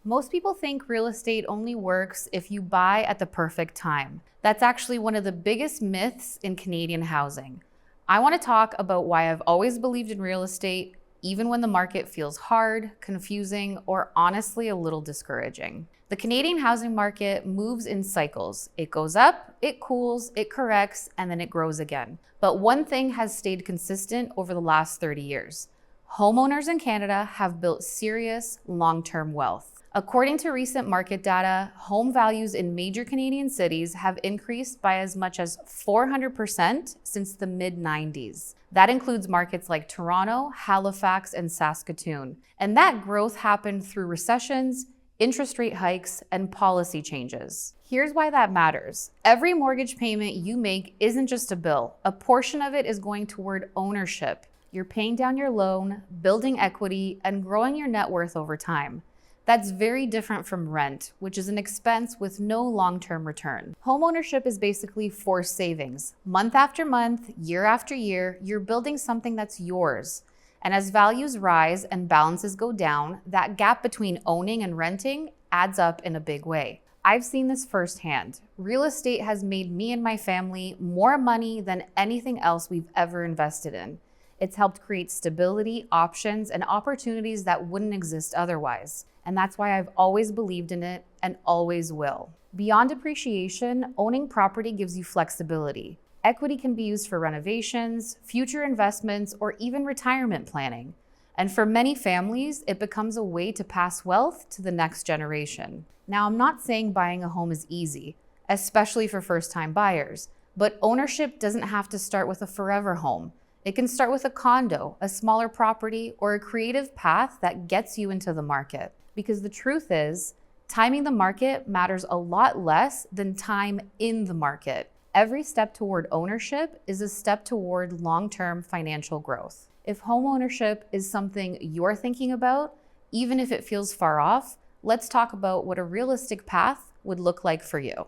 Most people think real estate only works if you buy at the perfect time. That's actually one of the biggest myths in Canadian housing. I want to talk about why I've always believed in real estate, even when the market feels hard, confusing, or honestly a little discouraging. The Canadian housing market moves in cycles. It goes up, it cools, it corrects, and then it grows again. But one thing has stayed consistent over the last 30 years. Homeowners in Canada have built serious long-term wealth. According to recent market data, home values in major Canadian cities have increased by as much as 400% since the mid-90s. That includes markets like Toronto, Halifax, and Saskatoon. And that growth happened through recessions, interest rate hikes, and policy changes. Here's why that matters. Every mortgage payment you make isn't just a bill. A portion of it is going toward ownership. You're paying down your loan, building equity, and growing your net worth over time. That's very different from rent, which is an expense with no long-term return. Homeownership is basically forced savings. Month after month, year after year, you're building something that's yours. And as values rise and balances go down, that gap between owning and renting adds up in a big way. I've seen this firsthand. Real estate has made me and my family more money than anything else we've ever invested in. It's helped create stability, options, and opportunities that wouldn't exist otherwise. And that's why I've always believed in it and always will. Beyond appreciation, owning property gives you flexibility. Equity can be used for renovations, future investments, or even retirement planning. And for many families, it becomes a way to pass wealth to the next generation. Now, I'm not saying buying a home is easy, especially for first-time buyers, but ownership doesn't have to start with a forever home. It can start with a condo, a smaller property, or a creative path that gets you into the market. Because the truth is, timing the market matters a lot less than time in the market. Every step toward ownership is a step toward long-term financial growth. If home ownership is something you're thinking about, even if it feels far off, let's talk about what a realistic path would look like for you.